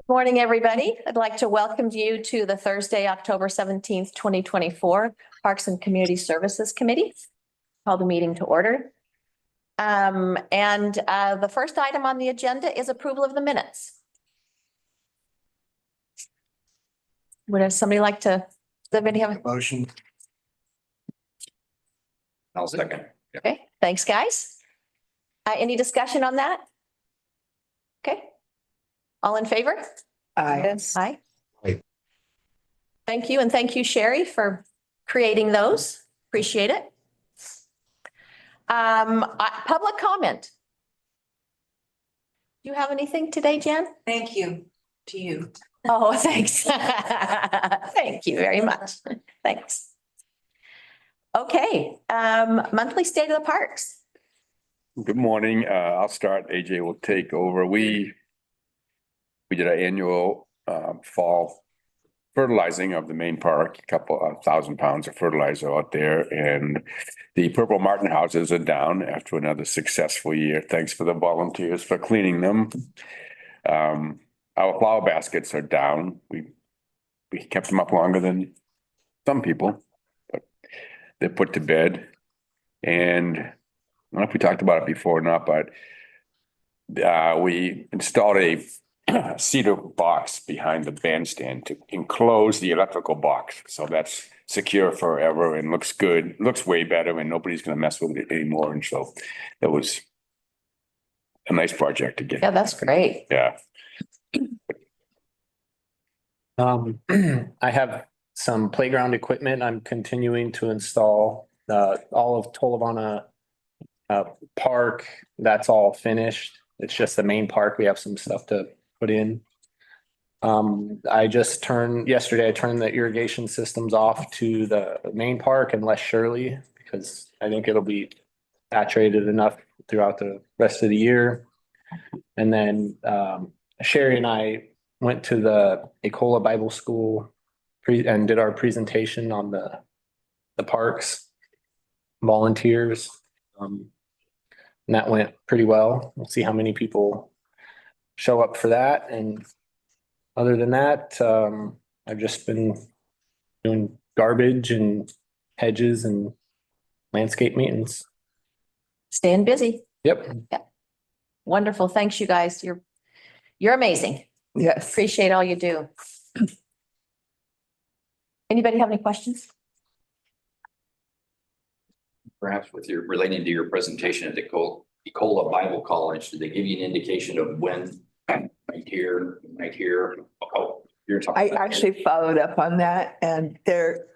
Morning, everybody. I'd like to welcome you to the Thursday, October 17th, 2024 Parks and Community Services Committee. Call the meeting to order. The first item on the agenda is approval of the minutes. Would somebody like to, does anybody have a Motion. I'll second. Okay, thanks, guys. Any discussion on that? Okay. All in favor? Aye. Aye. Aye. Thank you, and thank you, Sherry, for creating those. Appreciate it. Public comment. Do you have anything today, Jen? Thank you to you. Oh, thanks. Thank you very much. Thanks. Okay, monthly state of the parks. Good morning. I'll start. AJ will take over. We did our annual fall fertilizing of the main park, a couple of 1,000 pounds of fertilizer out there, and the Purple Martin houses are down after another successful year. Thanks for the volunteers for cleaning them. Our flower baskets are down. We kept them up longer than some people, but they're put to bed. And I don't know if we talked about it before or not, but we installed a cedar box behind the bandstand to enclose the electrical box. So that's secure forever and looks good, looks way better, and nobody's going to mess with it anymore. And so that was a nice project to get. Yeah, that's great. Yeah. I have some playground equipment. I'm continuing to install all of Tolovana Park. That's all finished. It's just the main park. We have some stuff to put in. Yesterday I turned the irrigation systems off to the main park and West Shirley because I think it'll be saturated enough throughout the rest of the year. And then Sherry and I went to the Ecola Bible School and did our presentation on the parks, volunteers. And that went pretty well. We'll see how many people show up for that. And other than that, I've just been doing garbage and hedges and landscape maintenance. Staying busy. Yep. Wonderful. Thanks, you guys. You're amazing. Yes. Appreciate all you do. Anybody have any questions? Perhaps with your relating to your presentation at the Ecola Bible College, did they give you an indication of when right here? Oh, you're talking. I about actually followed up on that, and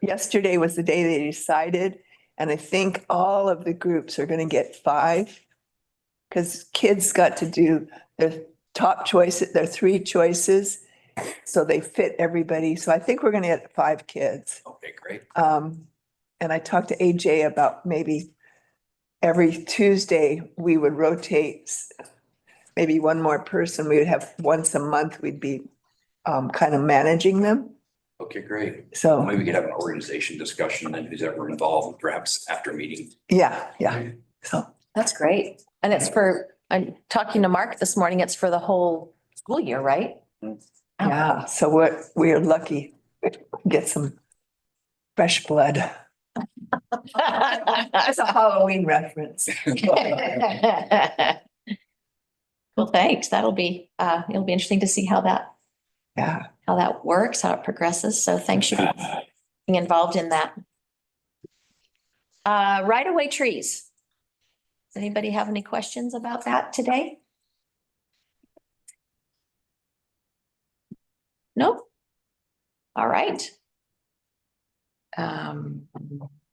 yesterday was the day they decided. And I think all of the groups are going to get 5 because kids got to do their top choices, their 3 choices. So they fit everybody. So I think we're going to get 5 kids. Okay, great. And I talked to AJ about maybe every Tuesday we would rotate maybe one more person. We would have once a month, we'd be kind of managing them. Okay, great. So Maybe we could have an organization discussion and who's ever involved, perhaps after meeting. yeah. So That's great. And I'm talking to Mark this morning. It's for the whole school year, right? yeah, so we're lucky to get some fresh blood. That's a Halloween reference. Well, thanks. It'll be interesting to see how that works, how it progresses. So thanks you for being involved in that. Right-of-way trees. Does anybody have any questions about that today? No? All right.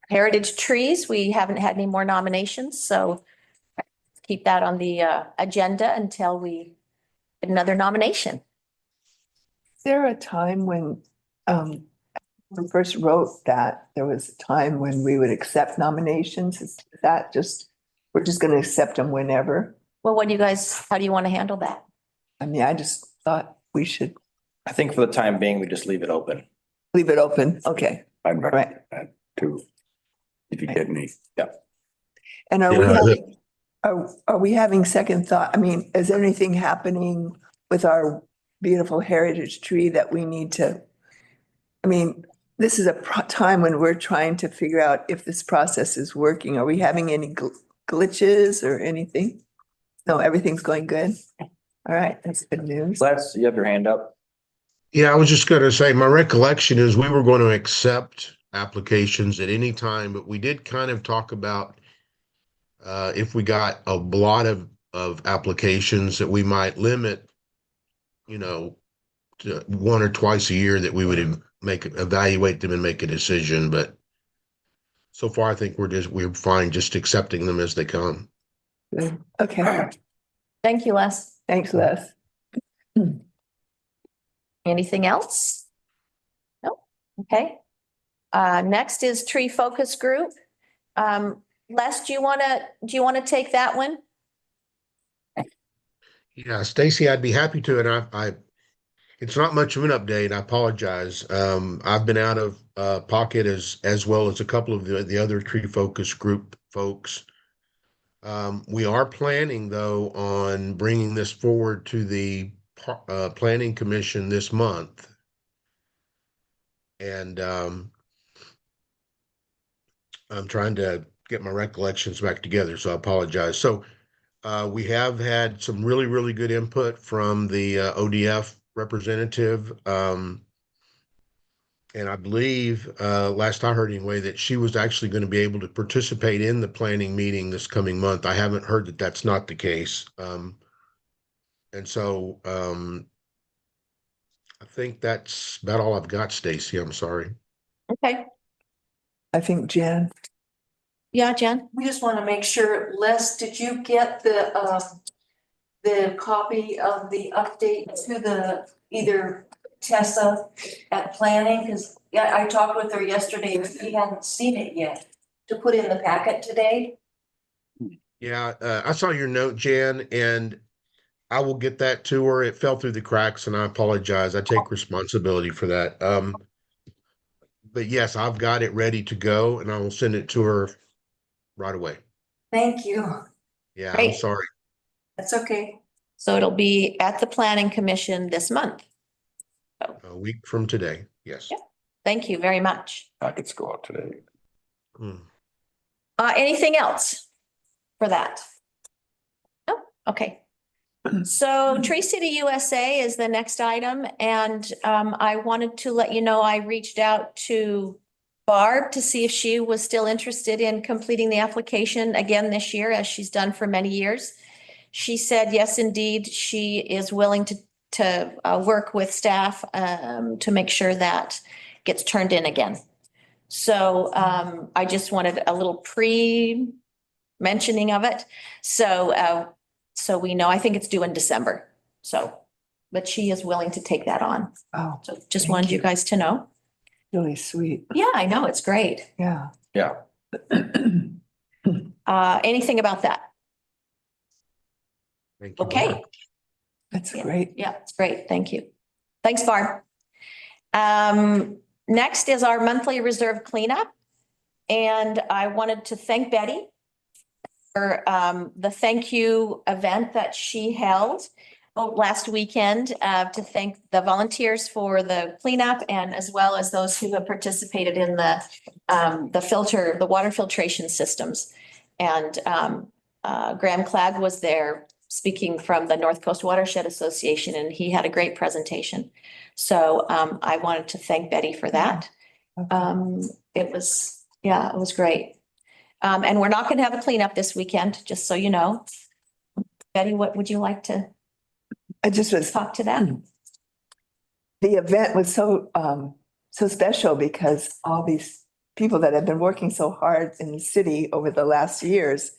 Heritage trees, we haven't had any more nominations, so keep that on the agenda until we get another nomination. Is there a time when we first wrote that there was a time when we would accept nominations? Is that we're just going to accept them whenever? Well, how do you want to handle that? I mean, I just thought we should I think for the time being, we just leave it open. leave it open. Okay. I'd Right. recommend that too. If you get any. And are we having second thought? I mean, is there anything happening with our beautiful heritage tree that we need to, I mean, this is a time when we're trying to figure out if this process is working. Are we having any glitches or anything? No, everything's going good. All right, that's good news. Les, you have your hand up. Yeah, I was just gonna say, my recollection is we were going to accept applications at any time, but we did kind of talk about if we got a lot of applications that we might limit, you know, to one or twice a year that we would evaluate them and make a decision, but so far I think we're fine just accepting them as they come. Good. Okay, Thank you, Les. thanks, Les. Anything else? No, okay. Next is tree focus group. Les, do you wanna take that one? Yeah, Stacy, I'd be happy to, and it's not much of an update. I apologize. I've been out of pocket as well as a couple of the other tree focus group folks. We are planning though on bringing this forward to the planning commission this month. And I'm trying to get my recollections back together, so I apologize. So we have had some really, really good input from the ODF representative. And I believe, last I heard anyway, that she was actually going to be able to participate in the planning meeting this coming month. I haven't heard that that's not the case. And so I think that's about all I've got, Stacy. I'm sorry. Okay, I think Jen, yeah, Jen? We just want to make sure, Les, did you get the copy of the update to the either Tessa at planning? Because yeah, I talked with her yesterday, but we hadn't seen it yet to put in the packet today. Yeah, I saw your note, Jan, and I will get that to her. It fell through the cracks, and I apologize. I take responsibility for that. But yes, I've got it ready to go, and I will send it to her right away. Thank you. Yeah, I'm Great. sorry. That's okay. So it'll be at the planning commission this month. A week from today. Yes. Yep. Thank you very much. Packets go out today. Hmm. Anything else for that? Oh, okay. So Tree City USA is the next item, and I wanted to let you know I reached out to Barb to see if she was still interested in completing the application again this year, as she's done for many years. She said, yes, indeed, she is willing to work with staff to make sure that gets turned in again. So I just wanted a little pre-mentioning of it. So we know, I think it's due in December. So, but she is willing to take that on. oh, So just Thank wanted you you. guys to know. really sweet. Yeah, I know, it's great. Yeah. Yeah. Anything about that? Thank you. Okay. That's Yeah. great. Yeah, it's great. Thank you. Thanks, Barb. Next is our monthly reserve cleanup. And I wanted to thank Betty for the thank you event that she held last weekend to thank the volunteers for the cleanup and as well as those who have participated in the water filtration systems. And Graham Clag was there speaking from the North Coast Watershed Association, and he had a great presentation. So I wanted to thank Betty for that. It was great. And we're not going to have a cleanup this weekend, just so you know. Betty, what would you like to I just was, talk to that? the event was so special because all these people that have been working so hard in the city over the last years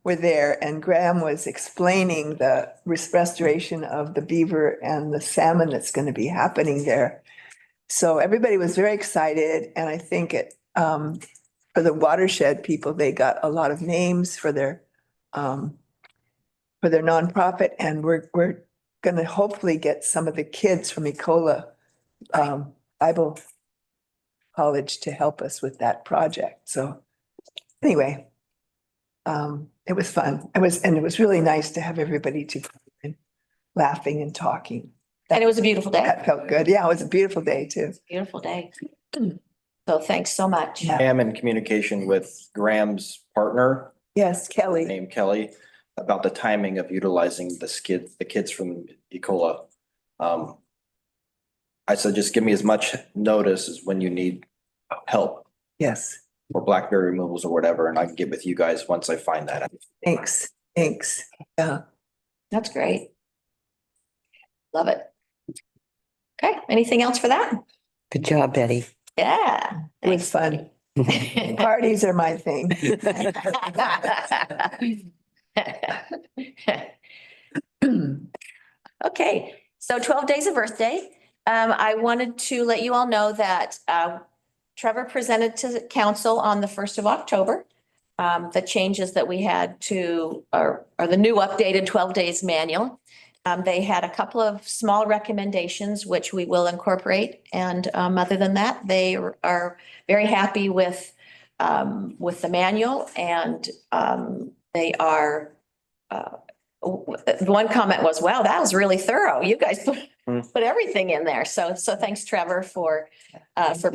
were there, and Graham was explaining the restoration of the beaver and the salmon that's going to be happening there. So everybody was very excited, and I think for the watershed people, they got a lot of names for their nonprofit, and we're going to hopefully get some of the kids from Ecola Bible College to help us with that project. So anyway, it was fun. It was really nice to have everybody together and laughing and talking. And it was a beautiful day, That felt good. Yeah, it was a beautiful day too. beautiful day. So thanks so much. Yeah. I am in communication with Graham's partner Yes, Kelly. named Kelly about the timing of utilizing the kids from Ecola. I said, just give me as much notice as when you need help Yes, for blackberry removals or whatever, and I can get with you guys once I find that. thanks. Thanks. Yeah. That's great. Love it. Okay, anything else for that? Good job, Betty. Yeah. It was fun. Parties are my thing. Okay, so 12 days of Earth Day. I wanted to let you all know that Trevor presented to council on the 1st of October. The changes that we had to, or the new updated 12 days manual. They had a couple of small recommendations, which we will incorporate. And other than that, they are very happy with the manual, and they are, one comment was, wow, that was really thorough. You guys put everything in there. So thanks, Trevor, for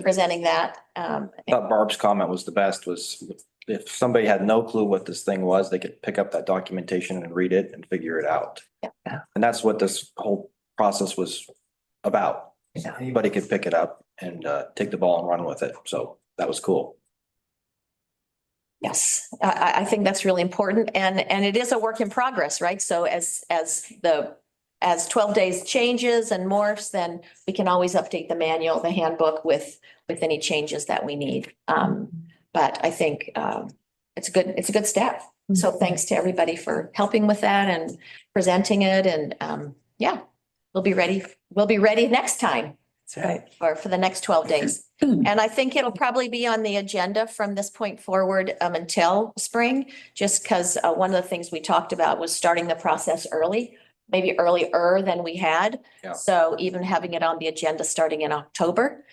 presenting that. I thought Barb's comment was the best, was if somebody had no clue what this thing was, they could pick up that documentation and read it and figure it out. Yeah. And that's what this whole process was about. Yeah. Anybody could pick it up and take the ball and run with it. So that was cool. Yes, I think that's really important, and it is a work in progress, right? So as 12 days changes and morphs, then we can always update the manual, the handbook with any changes that we need. But I think it's a good step. So thanks to everybody for helping with that and presenting it, and yeah, we'll be ready next time. That's right. Or for the next 12 days. And I think it'll probably be on the agenda from this point forward until spring, just because one of the things we talked about was starting the process early, maybe earlier than we had. Yeah. So even having it on the agenda starting in October,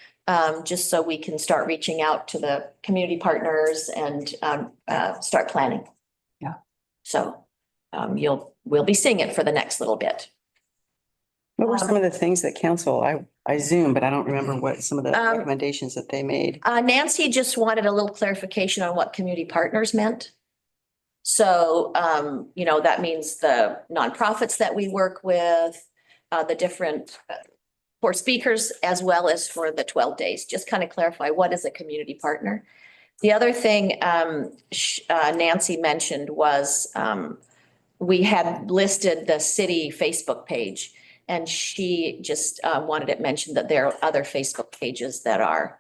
just so we can start reaching out to the community partners and start planning. Yeah. So we'll be seeing it for the next little bit. What were some of the things that council, I Zoom, but I don't remember what some of the recommendations that they made. Nancy just wanted a little clarification on what community partners meant. So, that means the nonprofits that we work with, the different for speakers, as well as for the 12 days, just kind of clarify what is a community partner. The other thing Nancy mentioned was we had listed the city Facebook page. And she just wanted it mentioned that there are other Facebook pages that are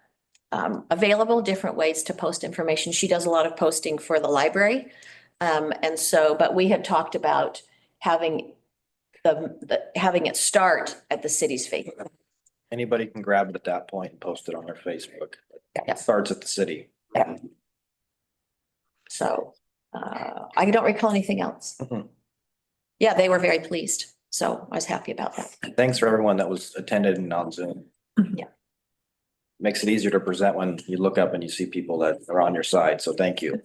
available, different ways to post information. She does a lot of posting for the library. But we had talked about having having it start at the city's Facebook. Anybody can grab it at that point and post it on their Facebook. Yeah. It starts at the city. So I don't recall anything else. Mhm. Yeah, they were very pleased. So I was happy about that. Thanks for everyone that was attended and on Zoom. Yeah. Makes it easier to present when you look up and you see people that are on your side. So thank you.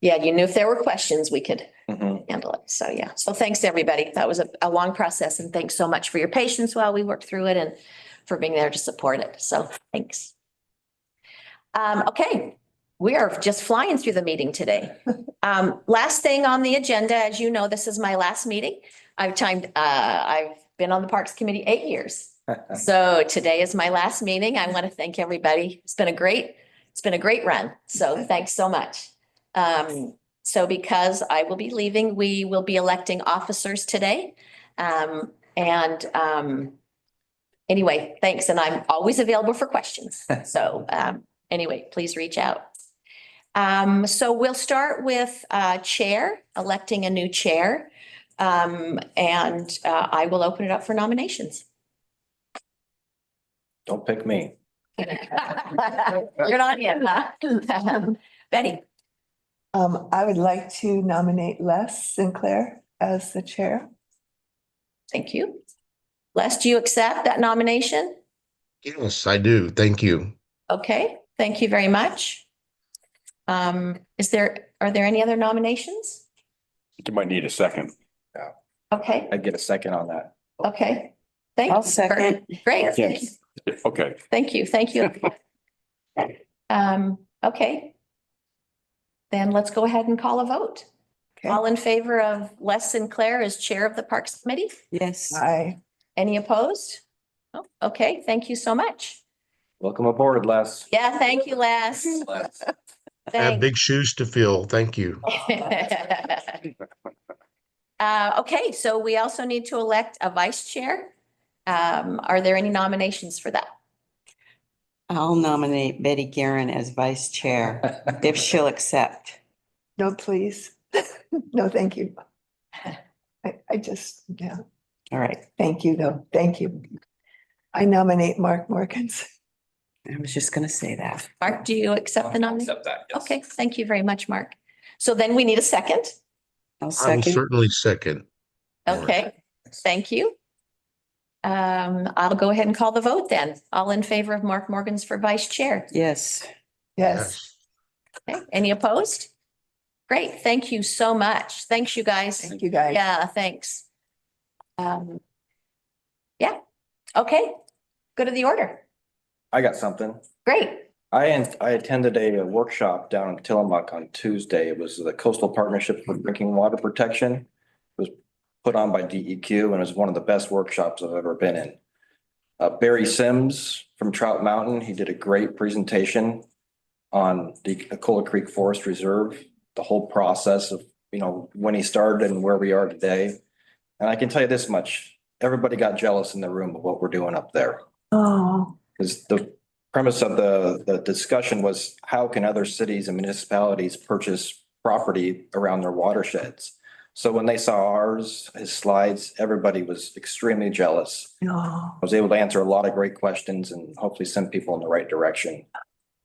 Yeah, you knew if there were questions, we could Mhm. handle it. So, yeah. So thanks to everybody. That was a long process, and thanks so much for your patience while we worked through it and for being there to support it. So thanks. Okay, we are just flying through the meeting today. Last thing on the agenda, as you know, this is my last meeting. I've been on the Parks Committee 8 years. So today is my last meeting. I want to thank everybody. It's been a great run. So thanks so much. So because I will be leaving, we will be electing officers today. Anyway, thanks. And I'm always available for questions. So anyway, please reach out. So we'll start with chair, electing a new chair. I will open it up for nominations. Don't pick me. You're not in, huh? Betty. I would like to nominate Les Sinclair as the chair. Thank you. Les, do you accept that nomination? Yes, I do. Thank you. Okay, thank you very much. Are there any other nominations? You might need a second. Okay, I'd get a second on that. okay. Thank you. I'll second. Great. Yes. Okay, Thank you. Thank you. Okay. Then let's go ahead and call a vote. Okay. All in favor of Les Sinclair as Chair of the Parks Committee? Yes. I, Any opposed? Oh, okay, thank you so much. Welcome aboard, Les. Yeah, thank you, Les. I have Thanks. big shoes to fill. Thank you. Okay, so we also need to elect a vice chair. Are there any nominations for that? I'll nominate Betty Guerin as vice chair if she'll accept. no, please. No, thank you. I just, yeah, All right. thank you though. Thank you. I nominate Mark Morgans. I was just gonna say that. Mark, do you accept the nomination? Accept that, yes. Okay, thank you very much, Mark. So then we need a second. I'll I will second. certainly second. Okay, thank you. I'll go ahead and call the vote then. All in favor of Mark Morgans for vice chair? Yes. Yes, Okay, any opposed? Great, thank you so much. Thanks, you guys. thank you guys. Yeah, thanks. Yeah, okay, good of the order. I got something. Great. I attended a workshop down in Tillamook on Tuesday. It was the Coastal Partnership for Drinking Water Protection. It was put on by DEQ and it was one of the best workshops I've ever been in. Barry Sims from Trout Mountain, he did a great presentation on the Cola Creek Forest Reserve, the whole process of, when he started and where we are today. And I can tell you this much, everybody got jealous in the room of what we're doing up there. Oh, Because the premise of the discussion was how can other cities and municipalities purchase property around their watersheds? So when they saw ours, his slides, everybody was extremely jealous. no. I was able to answer a lot of great questions and hopefully send people in the right direction.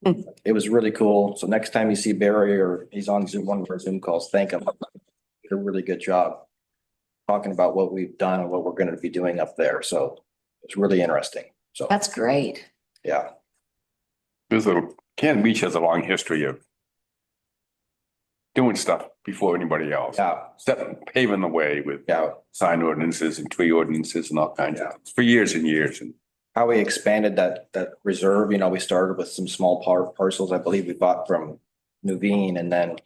Hmm. It was really cool. So next time you see Barry or he's on Zoom, one of our Zoom calls, thank him. Did a really good job talking about what we've done and what we're going to be doing up there. So it's really interesting. So, That's great. yeah. Cannon Beach has a long history of doing stuff before anybody else. Paving the way with Yeah. sign ordinances and tree ordinances and all kinds of, for years and years. And How we expanded that reserve, we started with some small parcels, I believe we bought from Nuveen, and then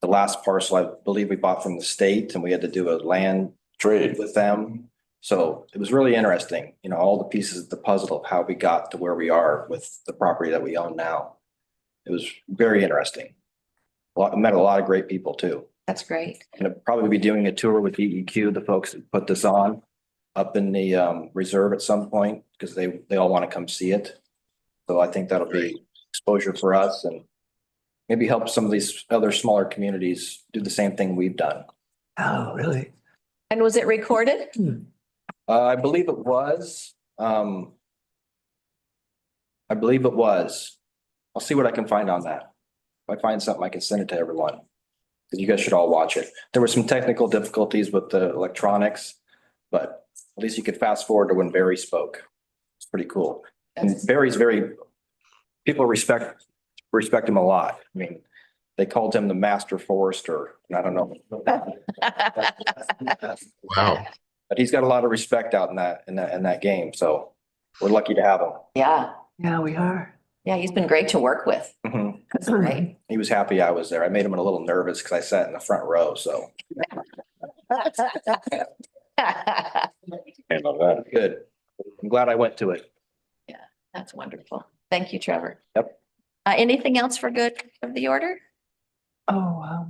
the last parcel, I believe we bought from the state, and we had to do a land trade with them. So it was really interesting, all the pieces of the puzzle of how we got to where we are with the property that we own now. It was very interesting. Met a lot of great people too. That's great. And I'll probably be doing a tour with DEQ, the folks that put this on up in the reserve at some point, because they all want to come see it. So I think that'll be exposure for us and maybe help some of these other smaller communities do the same thing we've done. Oh, really? And was it recorded? I believe it was. I believe it was. I'll see what I can find on that. If I find something, I can send it to everyone. Because you guys should all watch it. There were some technical difficulties with the electronics, but at least you could fast forward to when Barry spoke. It's pretty cool. And Barry's people respect him a lot. I mean, they called him the master forester, and I don't know. Wow. But he's got a lot of respect out in that game, so we're lucky to have him. Yeah, Yeah, we are. yeah, he's been great to work with. Mhm. That's great. He was happy I was there. I made him a little nervous because I sat in the front row, so handle that. good. I'm glad I went to it. That's wonderful. Thank you, Trevor. Yep. Anything else for good of the order? Oh, wow.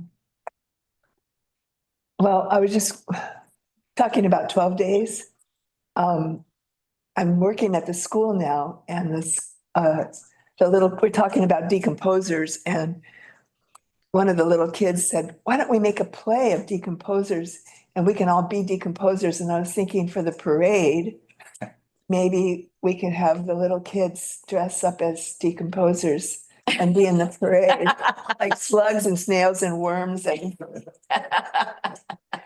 Well, I was just talking about 12 days. I'm working at the school now and we're talking about decomposers and one of the little kids said, why don't we make a play of decomposers and we can all be decomposers? And I was thinking for the parade, maybe we could have the little kids dress up as decomposers and be in the parade, like slugs and snails and worms and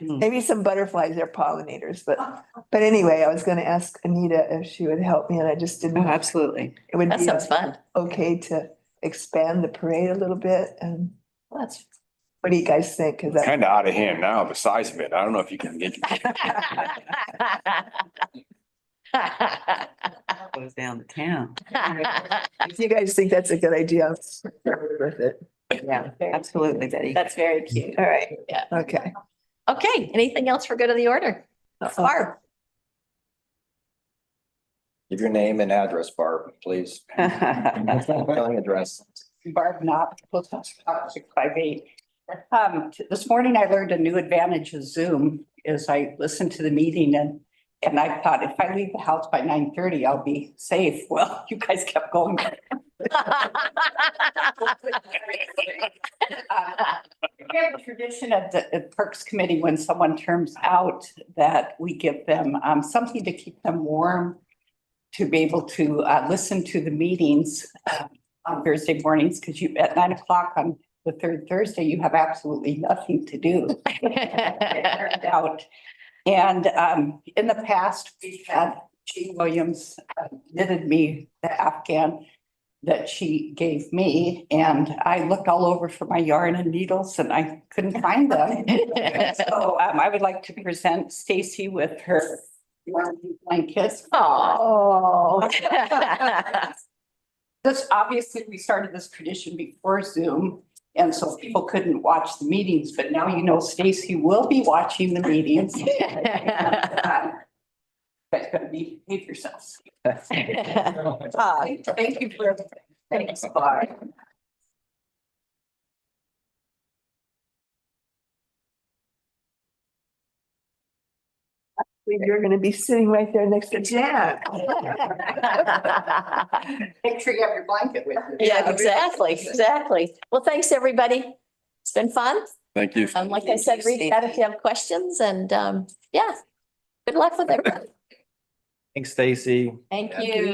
maybe some butterflies, they're pollinators, but anyway, I was gonna ask Anita if she would help me and I just Oh, didn't. absolutely. It would That be sounds fun. okay to expand the parade a little bit and Well, What do you guys think? Cause that, Kind of out of hand now, the size of it. I don't know if you can get. Goes down to town. if you guys think that's a good idea, I'm with it. Yeah, absolutely, Betty. That's very cute. All right, Yeah. okay. Okay, anything else for good of the order? Barb? Give your name and address, Barb, please. Billing address. Barb Knopf, Post Office Box 658. This morning I learned a new advantage of Zoom is I listened to the meeting and I thought if I leave the house by 9:30, I'll be safe. Well, you guys kept going. We have a tradition at the Parks Committee when someone turns out that we give them something to keep them warm, to be able to listen to the meetings on Thursday mornings, because you, at 9 o'clock on the third Thursday, you have absolutely nothing to do. It turned out. And in the past, we've had Jean Williams knitted me the Afghan that she gave me, and I looked all over for my yarn and needles and I couldn't find them. So I would like to present Stacy with her yarn blankets. Oh. This, obviously, we started this tradition before Zoom, and so people couldn't watch the meetings, but now you know Stacy will be watching the meetings. You guys gotta behave yourselves. Thank you for everything. Thanks, Barb. You're gonna be sitting right there next to Jan. Make sure you have your blanket with you. Yeah, exactly. Well, thanks, everybody. It's been fun. Thank you. Like I said, reach out if you have questions and, yeah, good luck with everything. Thanks, Stacy. Thank you.